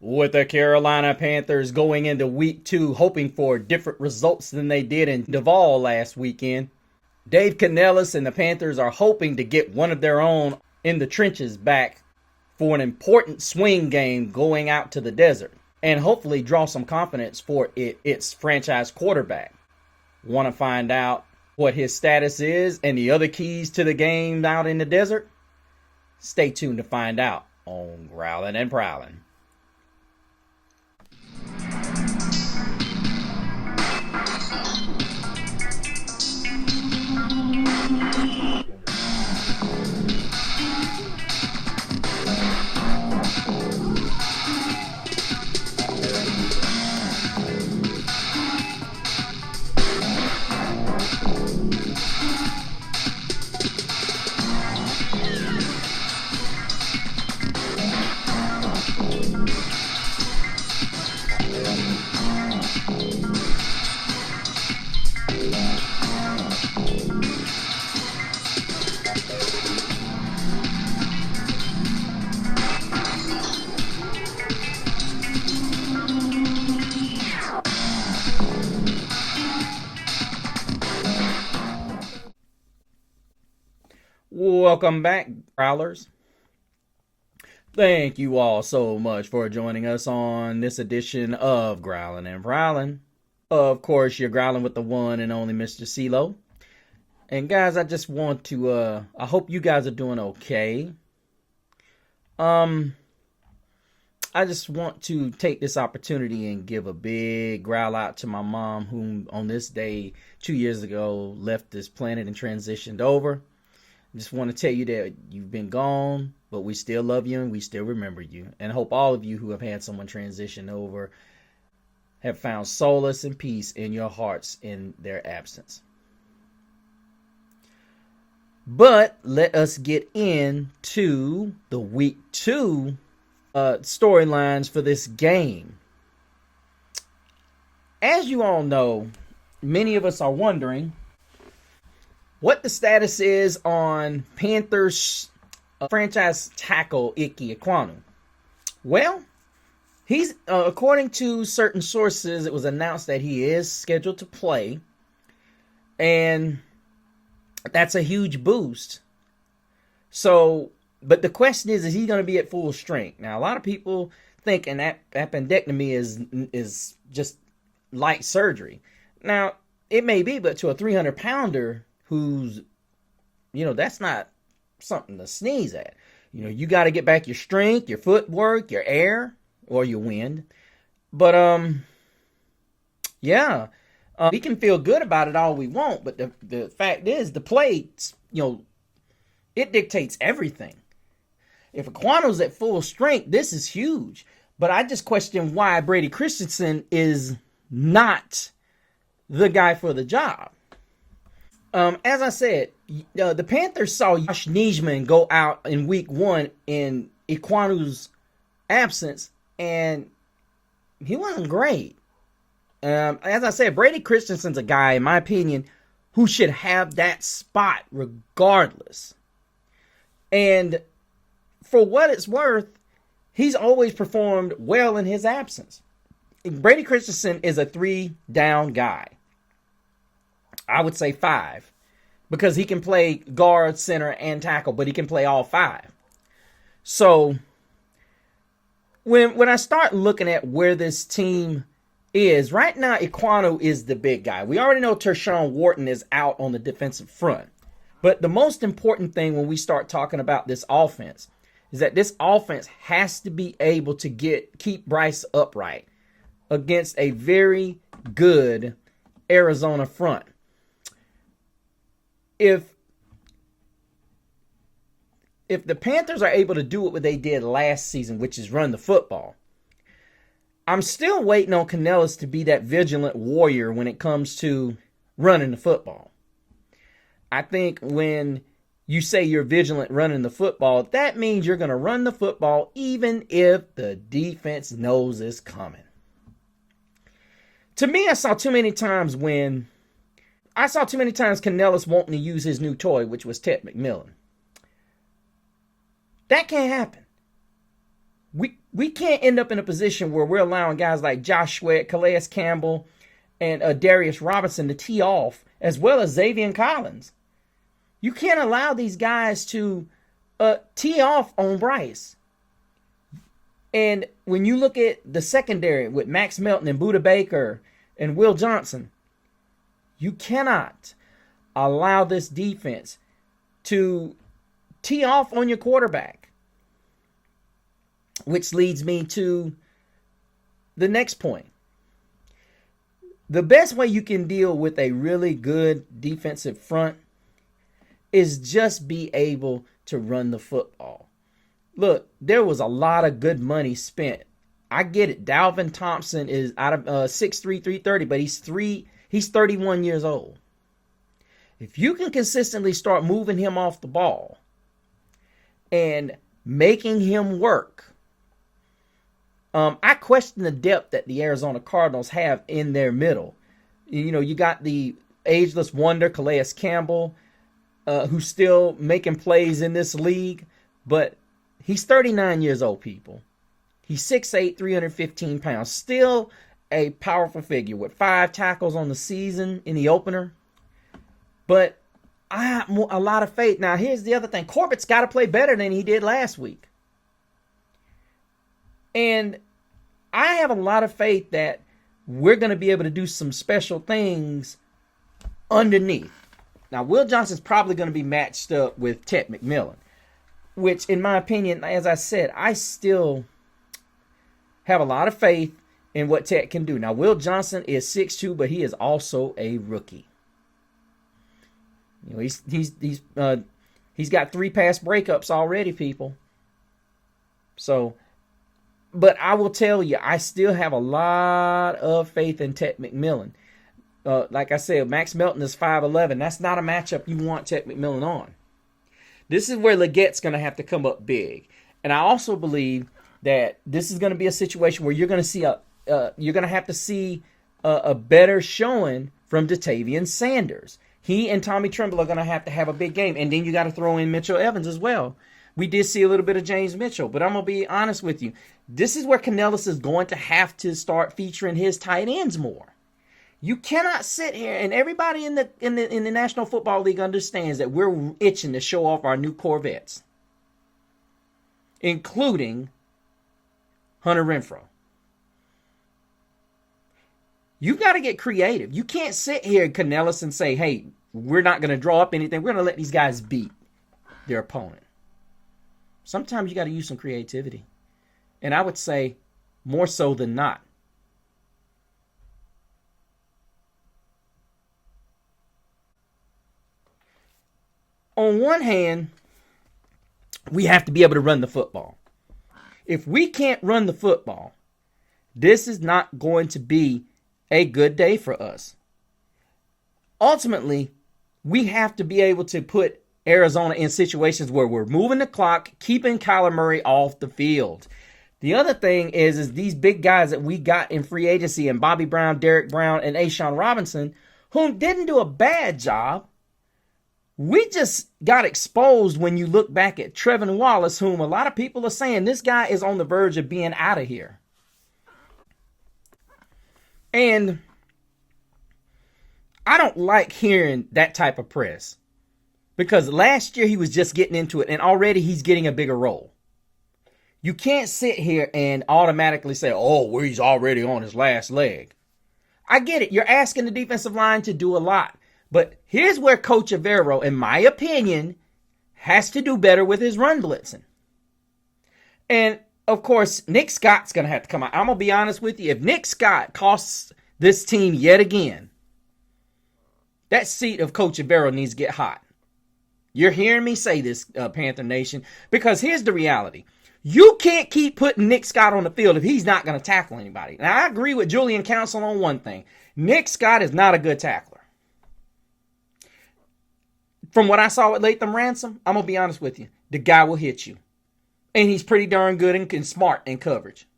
With the Carolina Panthers going into week 2 hoping for different results than they did in Duval last weekend, Dave Canellis and the Panthers are hoping to get one of their own in the trenches back for an important swing game going out to the desert and hopefully draw some confidence for its franchise quarterback. Want to find out what his status is and the other keys to the game out in the desert? Stay tuned to find out on Growlin' and Prowlin'. Welcome back, Prowlers. Thank you all so much for joining us on this edition of Growlin' and Prowlin'. Of course, you're growling with the one and only Mr. CeeLo. And guys, I just want to, I hope you guys are doing okay. I just want to take this opportunity and give a big growl out to my mom, who on this day 2 years ago left this planet and transitioned over. Just want to tell you that you've been gone, but we still love you and we still remember you. And hope all of you who have had someone transition over have found solace and peace in your hearts in their absence. But let us get into the week 2 storylines for this game. As you all know, many of us are wondering what the status is on Panthers franchise tackle Ike Ekwonu. Well, he's according to certain sources, it was announced that he is scheduled to play, and that's a huge boost. So, but the question is he going to be at full strength? Now, a lot of people think an appendectomy is just light surgery. Now, it may be, but to a 300-pounder who's, that's not something to sneeze at. You got to get back your strength, your footwork, your air, or your wind. But, we can feel good about it all we want, but the fact is, the plates, it dictates everything. If Ekwano's at full strength, this is huge. But I just question why Brady Christensen is not the guy for the job. As I said, the Panthers saw Josh Nijman go out in week 1 in Ekwanu's absence, and he wasn't great. As I said, Brady Christensen's a guy, in my opinion, who should have that spot regardless. And for what it's worth, he's always performed well in his absence. Brady Christensen is a 3-down guy. I would say 5, because he can play guard, center, and tackle, but he can play all 5. So when I start looking at where this team is, right now Ekwonu is the big guy. We already know Tershawn Wharton is out on the defensive front. But the most important thing when we start talking about this offense is that this offense has to be able to keep Bryce upright against a very good Arizona front. If the Panthers are able to do what they did last season, which is run the football, I'm still waiting on Canellis to be that vigilant warrior when it comes to running the football. I think when you say you're vigilant running the football, that means you're going to run the football even if the defense knows it's coming. To me, I saw too many times Canellis wanting to use his new toy, which was Ted McMillan. That can't happen. We can't end up in a position where we're allowing guys like Josh Sweat, Calais Campbell, and Darius Robinson to tee off, as well as Xavier Collins. You can't allow these guys to tee off on Bryce. And when you look at the secondary with Max Melton and Budda Baker and Will Johnson, you cannot allow this defense to tee off on your quarterback. Which leads me to the next point. The best way you can deal with a really good defensive front is just be able to run the football. Look, there was a lot of good money spent. I get it. Dalvin Thompson is out of 6'3", 330, but he's 31 years old. If you can consistently start moving him off the ball and making him work, I question the depth that the Arizona Cardinals have in their middle. You got the ageless wonder, Calais Campbell, who's still making plays in this league, but he's 39 years old, people. He's 6'8", 315 pounds, still a powerful figure with 5 tackles on the season in the opener. But I have a lot of faith. Now, here's the other thing. Corbett's got to play better than he did last week. And I have a lot of faith that we're going to be able to do some special things underneath. Now, Will Johnson's probably going to be matched up with Ted McMillan, which, in my opinion, as I said, I still have a lot of faith in what Ted can do. Now, Will Johnson is 6'2", but he is also a rookie. He's got 3 pass breakups already, people. So, but I will tell you, I still have a lot of faith in Ted McMillan. Like I said, Max Melton is 5'11". That's not a matchup you want Ted McMillan on. This is where Leggette's going to have to come up big. And I also believe that this is going to be a situation where you're going to have to see a better showing from Jatavian Sanders. He and Tommy Tremble are going to have a big game. And then you got to throw in Mitchell Evans as well. We did see a little bit of James Mitchell, but I'm going to be honest with you. This is where Canellis is going to have to start featuring his tight ends more. You cannot sit here, and everybody in the National Football League understands that we're itching to show off our new Corvettes, including Hunter Renfrow. You got to get creative. You can't sit here, Canellis, and say, hey, we're not going to draw up anything. We're going to let these guys beat their opponent. Sometimes you got to use some creativity. And I would say more so than not. On one hand, we have to be able to run the football. If we can't run the football, this is not going to be a good day for us. Ultimately, we have to be able to put Arizona in situations where we're moving the clock, keeping Kyler Murray off the field. The other thing is these big guys that we got in free agency, and Bobby Brown, Derek Brown, and Ashawn Robinson, who didn't do a bad job. We just got exposed when you look back at Trevin Wallace, whom a lot of people are saying this guy is on the verge of being out of here. And I don't like hearing that type of press, because last year he was just getting into it, and already he's getting a bigger role. You can't sit here and automatically say, oh, well, he's already on his last leg. I get it. You're asking the defensive line to do a lot. But here's where Coach Avero, in my opinion, has to do better with his run blitzing. And, of course, Nick Scott's going to have to come out. I'm going to be honest with you. If Nick Scott costs this team yet again, that seat of Coach Avero needs to get hot. You're hearing me say this, Panther Nation, because here's the reality. You can't keep putting Nick Scott on the field if he's not going to tackle anybody. Now, I agree with Julian Council on one thing. Nick Scott is not a good tackler. From what I saw with Latham Ransom, I'm going to be honest with you. The guy will hit you. And he's pretty darn good and smart in coverage.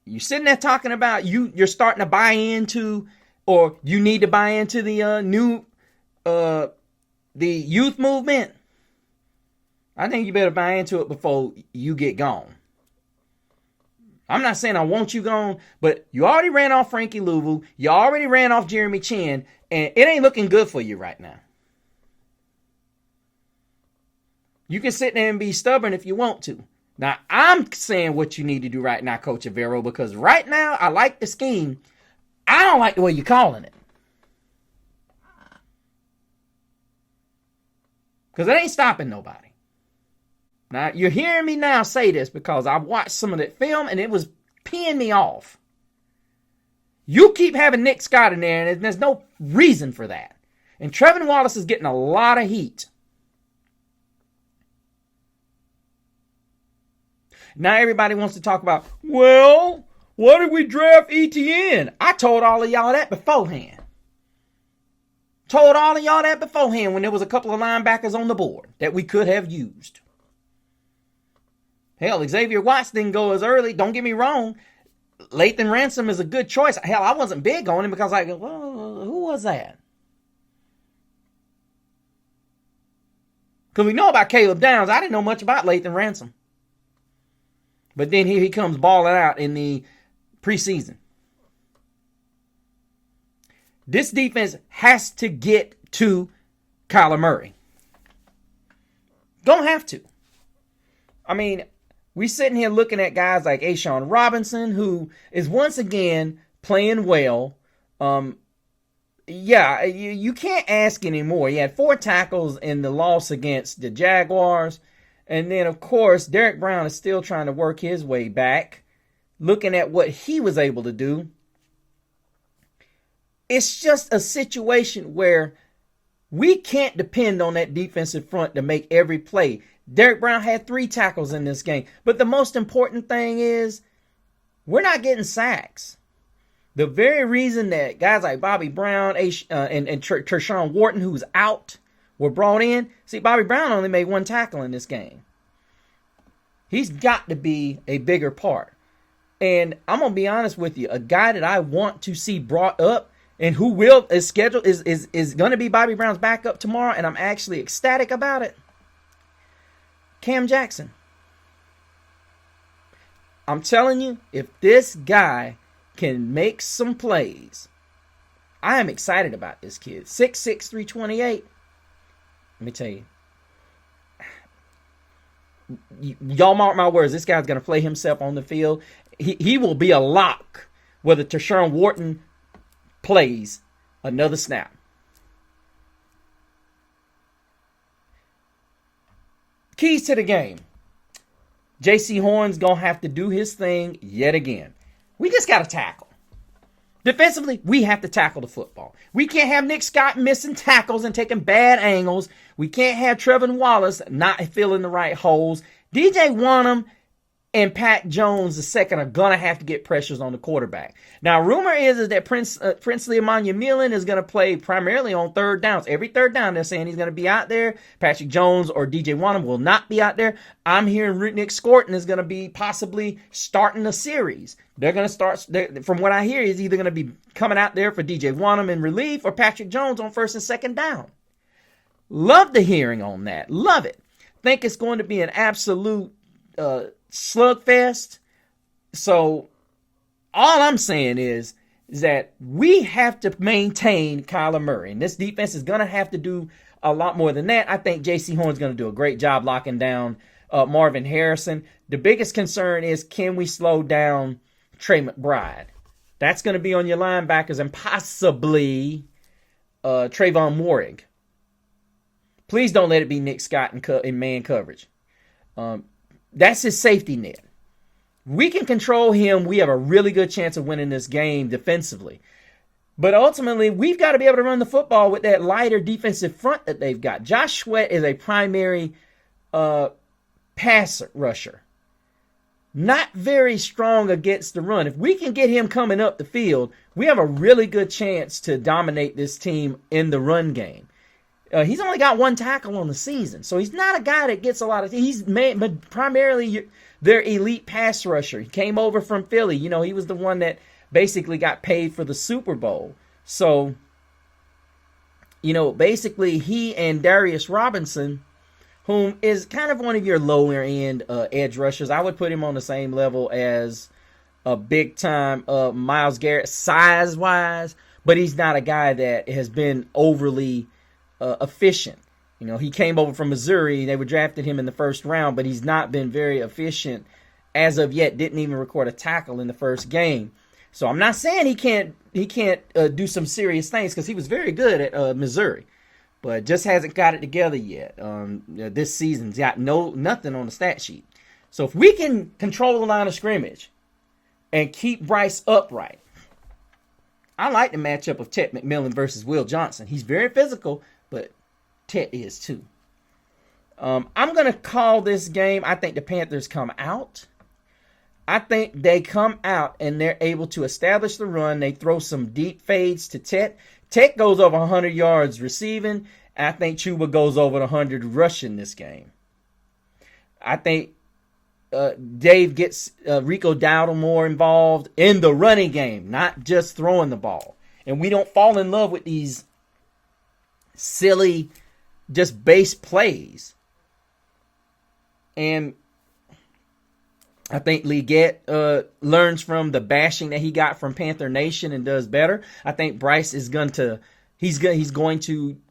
You're sitting there talking about you're starting to buy into, or you need to buy into the the youth movement. I think you better buy into it before you get gone. I'm not saying I want you gone, but you already ran off Frankie Louvu. You already ran off Jeremy Chin, and it ain't looking good for you right now. You can sit there and be stubborn if you want to. Now, I'm saying what you need to do right now, Coach Avero, because right now, I like the scheme. I don't like the way you're calling it. Because it ain't stopping nobody. Now, you're hearing me now say this because I watched some of that film and it was peeing me off. You keep having Nick Scott in there and there's no reason for that. And Trevin Wallace is getting a lot of heat. Now everybody wants to talk about, well, why did we draft ETN? I told all of y'all that beforehand. Told all of y'all that beforehand when there was a couple of linebackers on the board that we could have used. Hell, Xavier Watts didn't go as early. Don't get me wrong. Lathan Ransom is a good choice. Hell, I wasn't big on him because I go, well, who was that? Because we know about Caleb Downs. I didn't know much about Lathan Ransom. But then here he comes balling out in the preseason. This defense has to get to Kyler Murray. Don't have to. I mean, we're sitting here looking at guys like Ashawn Robinson, who is once again playing well. You can't ask anymore. He had 4 tackles in the loss against the Jaguars. And then, of course, Derek Brown is still trying to work his way back. Looking at what he was able to do. It's just a situation where we can't depend on that defensive front to make every play. Derek Brown had 3 tackles in this game. But the most important thing is we're not getting sacks. The very reason that guys like Bobby Brown and Tershawn Wharton, who's out, were brought in. See, Bobby Brown only made 1 tackle in this game. He's got to be a bigger part. And I'm going to be honest with you. A guy that I want to see brought up and who is scheduled is going to be Bobby Brown's backup tomorrow. And I'm actually ecstatic about it. Cam Jackson. I'm telling you, if this guy can make some plays, I am excited about this kid. 6'6", 328. Let me tell you. Y'all mark my words. This guy's going to play himself on the field. He will be a lock whether Tershawn Wharton plays another snap. Keys to the game. J.C. Horn's going to have to do his thing yet again. We just got to tackle. Defensively, we have to tackle the football. We can't have Nick Scott missing tackles and taking bad angles. We can't have Trevin Wallace not filling the right holes. DJ Wanham and Pat Jones II are going to have to get pressures on the quarterback. Now, rumor is that Princely Emmanuel is going to play primarily on third downs. Every third down, they're saying he's going to be out there. Patrick Jones or DJ Wanham will not be out there. I'm hearing Nick Scorton is going to be possibly starting a series. They're going to start, from what I hear, he's either going to be coming out there for DJ Wanham in relief or Patrick Jones on first and second down. Love the hearing on that. Love it. Think it's going to be an absolute slugfest. So all I'm saying is that we have to maintain Kyler Murray. And this defense is going to have to do a lot more than that. I think J.C. Horn's going to do a great job locking down Marvin Harrison. The biggest concern is, can we slow down Trey McBride? That's going to be on your linebackers and possibly Trayvon Moehrig. Please don't let it be Nick Scott in man coverage. That's his safety net. We can control him. We have a really good chance of winning this game defensively. But ultimately, we've got to be able to run the football with that lighter defensive front that they've got. Josh Sweat is a primary pass rusher. Not very strong against the run. If we can get him coming up the field, we have a really good chance to dominate this team in the run game. He's only got 1 tackle on the season, so he's not a guy that gets a lot of. He's primarily their elite pass rusher. He came over from Philly. You know, he was the one that basically got paid for the Super Bowl. So, you know, basically he and Darius Robinson, whom is kind of one of your lower end edge rushers. I would put him on the same level as a big time Myles Garrett size wise, but he's not a guy that has been overly efficient. You know, he came over from Missouri. They were drafted him in the first round, but he's not been very efficient as of yet. Didn't even record a tackle in the first game. So I'm not saying he can't do some serious things, because he was very good at Missouri, but just hasn't got it together yet. This season's got nothing on the stat sheet. So if we can control the line of scrimmage and keep Bryce upright, I like the matchup of Ted McMillan versus Will Johnson. He's very physical, but Ted is too. I'm going to call this game. I think the Panthers come out. I think they come out and they're able to establish the run. They throw some deep fades to Ted. Ted goes over 100 yards receiving. And I think Chuba goes over 100 rushing this game. I think Dave gets Rico Dowdle more involved in the running game, not just throwing the ball. And we don't fall in love with these silly, just base plays. And I think Leggett learns from the bashing that he got from Panther Nation and does better. I think Bryce is going to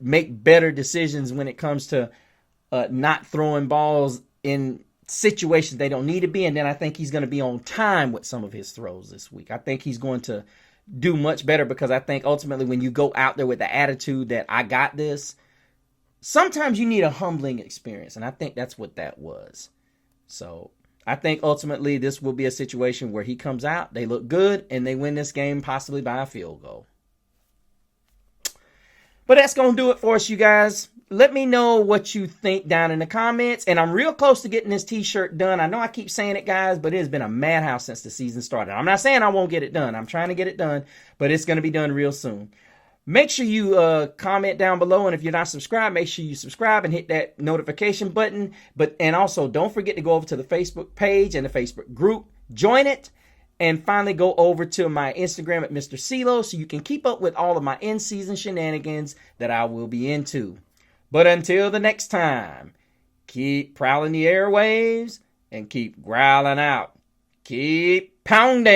make better decisions when it comes to not throwing balls in situations they don't need to be. And then I think he's going to be on time with some of his throws this week. I think he's going to do much better, because I think ultimately when you go out there with the attitude that I got this, sometimes you need a humbling experience. And I think that's what that was. So I think ultimately this will be a situation where he comes out, they look good, and they win this game possibly by a field goal. But that's going to do it for us, you guys. Let me know what you think down in the comments. And I'm real close to getting this t-shirt done. I know I keep saying it, guys, but it has been a madhouse since the season started. I'm not saying I won't get it done. I'm trying to get it done, but it's going to be done real soon. Make sure you comment down below, and if you're not subscribed, make sure you subscribe and hit that notification button. And also, don't forget to go over to the Facebook page and the Facebook group. Join it. And finally, go over to my Instagram at Mr. CeeLo so you can keep up with all of my in-season shenanigans that I will be into. But until the next time, keep prowling the airwaves and keep growling out. Keep pounding.